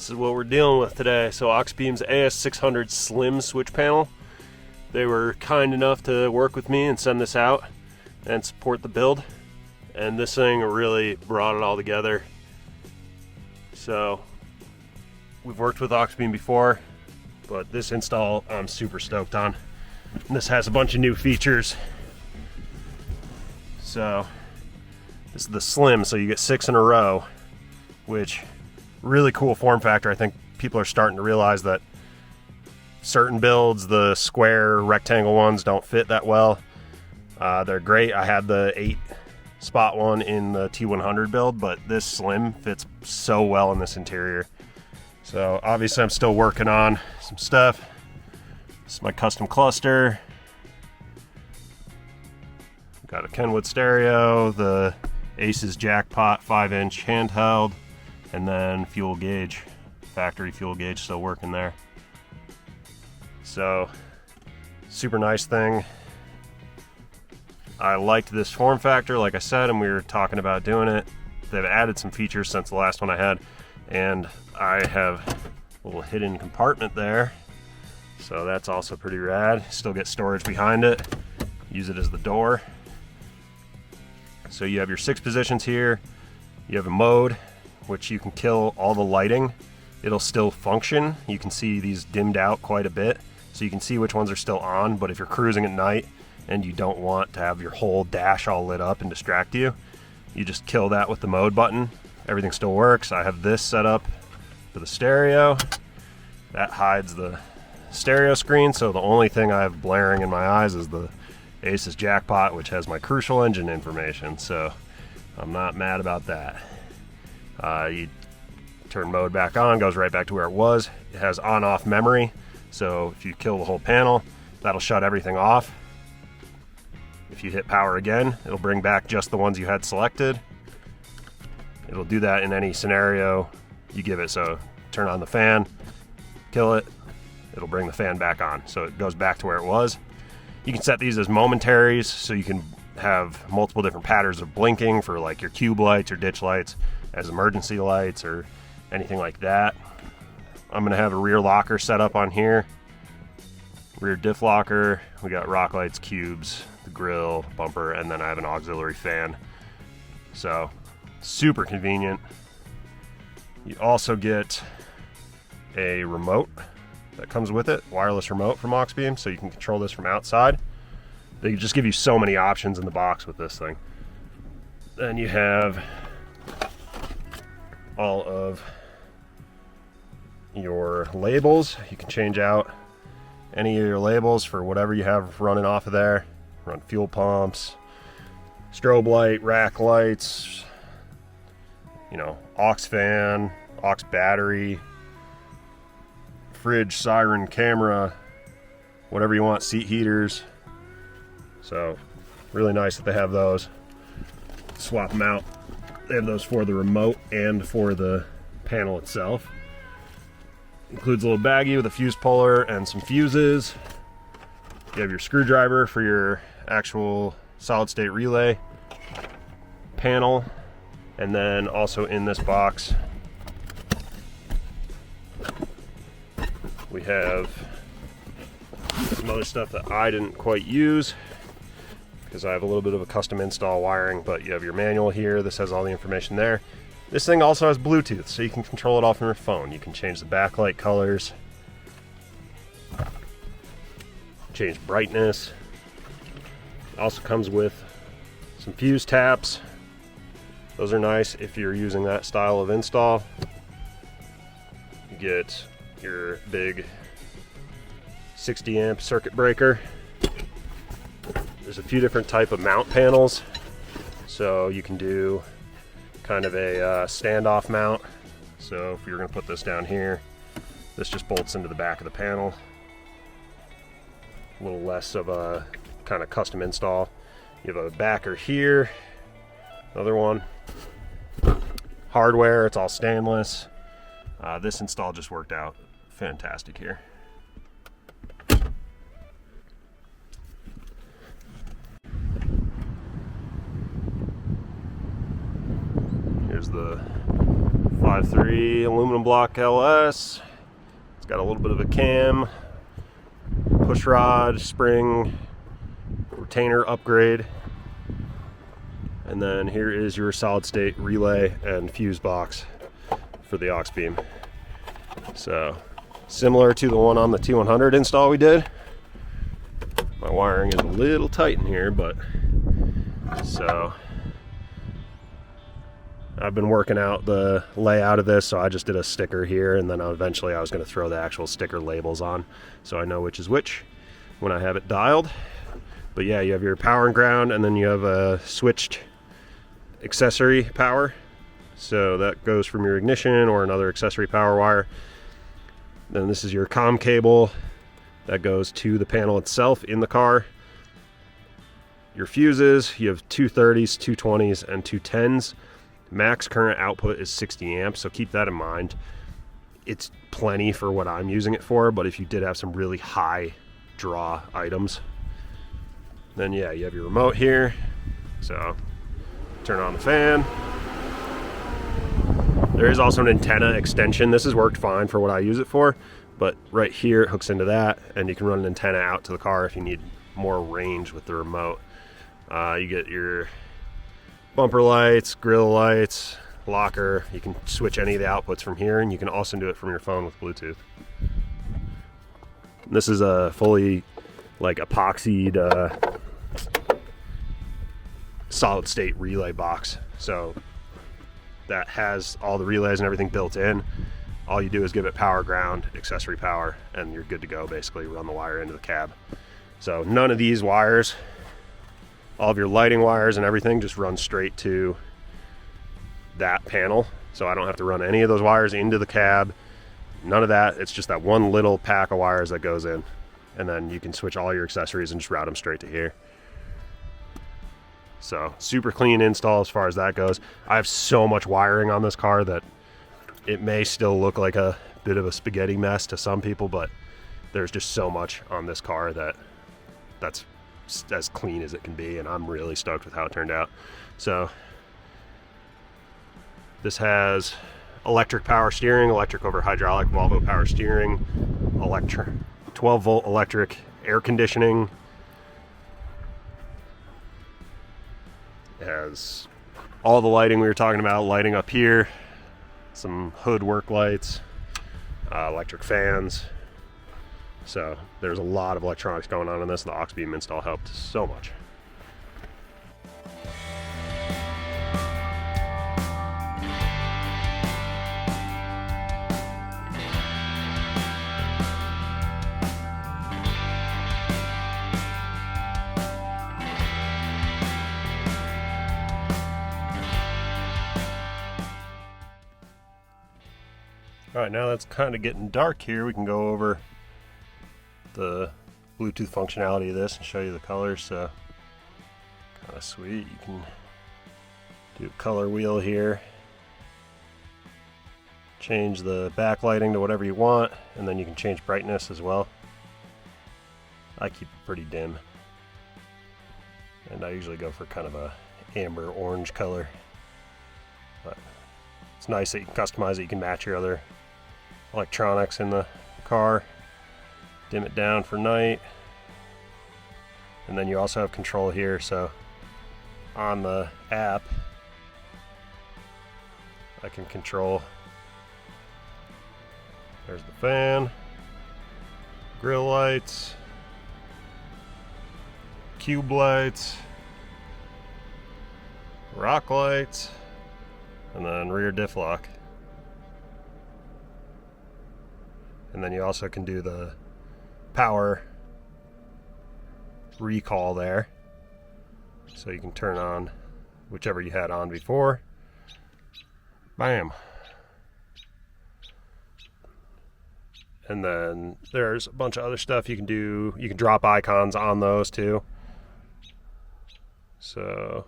This is what we're dealing with today. So Auxbeam's AS-600 slim switch panel. They were kind enough to work with me and send this out and support the build. And this thing really brought it all together. So we've worked with Auxbeam before, but this install I'm super stoked on. And this has a bunch of new features. So this is the slim, so you get 6 in a row, which really cool form factor. I think people are starting to realize that certain builds, the square rectangle ones, don't fit that well. They're great. I had the 8-spot one in the T100 build, but this slim fits so well in this interior. So obviously I'm still working on some stuff. This is my custom cluster. Got a Kenwood stereo, the Aces Jackpot 5-inch handheld, and then fuel gauge, factory fuel gauge still working there. So super nice thing. I liked this form factor, like I said, and we were talking about doing it. They've added some features since the last one I had, and I have a little hidden compartment there, so that's also pretty rad. Still get storage behind it, use it as the door. So you have your 6 positions here. You have a mode, which you can kill all the lighting. It'll still function. You can see these dimmed out quite a bit, so you can see which ones are still on. But if you're cruising at night and you don't want to have your whole dash all lit up and distract you, you just kill that with the mode button. Everything still works. I have this set up for the stereo. That hides the stereo screen, so the only thing I have blaring in my eyes is the Aces Jackpot, which has my crucial engine information, so I'm not mad about that. You turn mode back on, goes right back to where it was. It has on-off memory, so if you kill the whole panel, that'll shut everything off. If you hit power again, it'll bring back just the ones you had selected. It'll do that in any scenario you give it. So turn on the fan, kill it, it'll bring the fan back on, so it goes back to where it was. You can set these as momentaries, so you can have multiple different patterns of blinking for like your cube lights or ditch lights as emergency lights or anything like that. I'm gonna have a rear locker set up on here, rear diff locker. We got rock lights, cubes, the grill, bumper, and then I have an auxiliary fan. So super convenient. You also get a remote that comes with it, wireless remote from Auxbeam, so you can control this from outside. They just give you so many options in the box with this thing. Then you have all of your labels. You can change out any of your labels for whatever you have running off of there. Run fuel pumps, strobe light, rack lights, you know, aux fan, aux battery, fridge, siren, camera, whatever you want, seat heaters. So really nice that they have those. Swap them out. They have those for the remote and for the panel itself. Includes a little baggie with a fuse puller and some fuses. You have your screwdriver for your actual solid state relay panel, and then also in this box we have some other stuff that I didn't quite use because I have a little bit of a custom install wiring, but you have your manual here. This has all the information there. This thing also has Bluetooth, so you can control it all from your phone. You can change the backlight colors, change brightness. It also comes with some fuse taps. Those are nice if you're using that style of install. You get your big 60 amp circuit breaker. There's a few different type of mount panels, so you can do kind of a standoff mount. So if you're going to put this down here, this just bolts into the back of the panel. A little less of a kind of custom install. You have a backer here, another one. Hardware, it's all stainless. This install just worked out fantastic here. Here's the 5.3 aluminum block LS. It's got a little bit of a cam, push rod, spring, retainer upgrade. And then here is your solid state relay and fuse box for the Auxbeam. So similar to the one on the T100 install we did. My wiring is a little tight in here, but so I've been working out the layout of this, so I just did a sticker here, and then eventually I was going to throw the actual sticker labels on so I know which is which when I have it dialed. But yeah, you have your power and ground, and then you have a switched accessory power. So that goes from your ignition or another accessory power wire. Then this is your COM cable that goes to the panel itself in the car. Your fuses, you have 230s, 220s, and 210s. Max current output is 60 amps, so keep that in mind. It's plenty for what I'm using it for, but if you did have some really high draw items, then yeah, you have your remote here. So turn on the fan. There is also an antenna extension. This has worked fine for what I use it for, but right here it hooks into that, and you can run an antenna out to the car if you need more range with the remote. You get your bumper lights, grill lights, locker. You can switch any of the outputs from here, and you can also do it from your phone with Bluetooth. This is a fully like epoxied solid state relay box, so that has all the relays and everything built in. All you do is give it power, ground, accessory power, and you're good to go. Basically run the wire into the cab. So none of these wires, all of your lighting wires and everything, just run straight to that panel. So I don't have to run any of those wires into the cab. None of that. It's just that one little pack of wires that goes in, and then you can switch all your accessories and just route them straight to here. So super clean install as far as that goes. I have so much wiring on this car that it may still look like a bit of a spaghetti mess to some people, but there's just so much on this car that's as clean as it can be, and I'm really stoked with how it turned out. So this has electric power steering, electric over hydraulic, Volvo power steering, 12 volt electric air conditioning. It has all the lighting we were talking about, lighting up here, some hood work lights, electric fans. So there's a lot of electronics going on in this. The Auxbeam install helped so much. All right, now that's kind of getting dark here. We can go over the Bluetooth functionality of this and show you the colors. So kind of sweet. You can do a color wheel here, change the backlighting to whatever you want, and then you can change brightness as well. I keep it pretty dim, and I usually go for kind of a amber orange color, but it's nice that you can customize it. You can match your other electronics in the car, dim it down for night, and then you also have control here. So on the app I can control, there's the fan, grill lights, cube lights, rock lights, and then rear diff lock. And then you also can do the power recall there. So you can turn on whichever you had on before. Bam. And then there's a bunch of other stuff you can do. You can drop icons on those too. So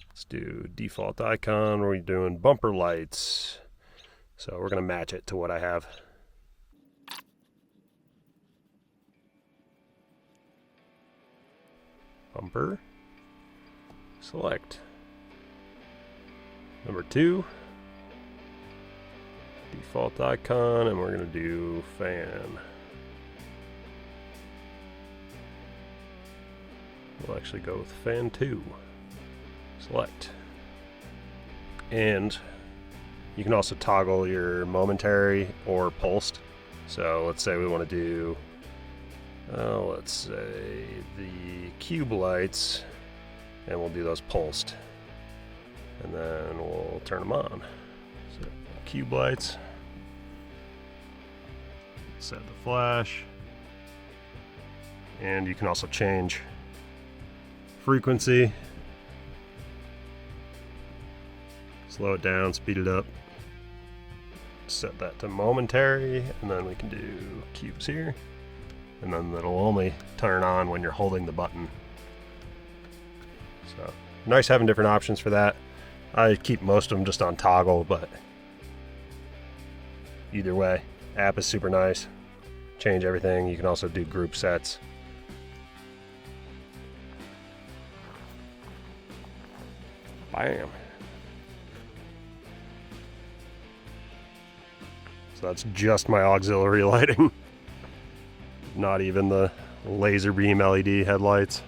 let's do default icon. We're doing bumper lights. So we're going to match it to what I have. Bumper, select. Number 2, default icon, and we're going to do fan. We'll actually go with fan 2. Select. And you can also toggle your momentary or pulsed. So let's say we want to do, let's say the cube lights, and we'll do those pulsed. And then we'll turn them on. So cube lights. Set the flash. And you can also change frequency. Slow it down, speed it up. Set that to momentary, and then we can do cubes here. And then it'll only turn on when you're holding the button. So nice having different options for that. I keep most of them just on toggle, but either way, app is super nice. Change everything. You can also do group sets. Bam. So that's just my auxiliary lighting. Not even the laser beam LED headlights.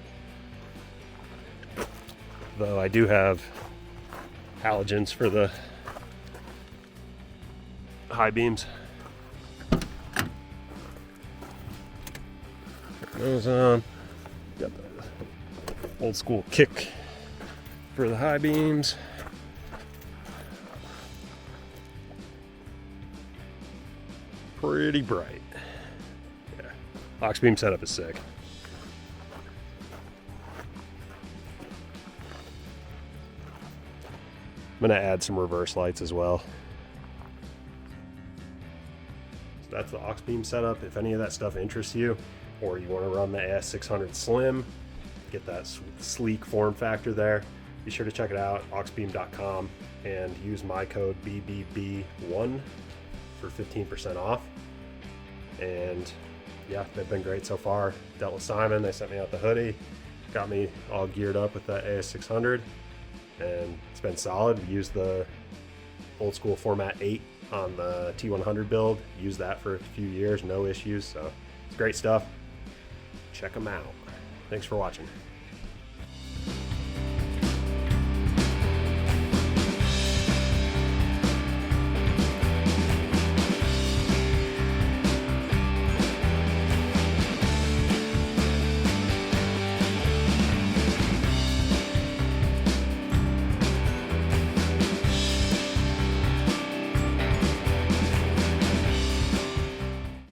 Though I do have halogens for the high beams. Put those on. Got the old school kick for the high beams. Pretty bright. Yeah. Auxbeam setup is sick. I'm gonna add some reverse lights as well. So that's the Auxbeam setup. If any of that stuff interests you, or you want to run the AS-600 Slim, get that sleek form factor there, be sure to check it out, auxbeam.com, and use my code BBB1 for 15% off. And yeah, they've been great so far. Dealt with Simon, they sent me out the hoodie, got me all geared up with that AS-600, and it's been solid. We used the old school format 8 on the T100 build, used that for a few years, no issues, so it's great stuff. Check them out. Thanks for watching.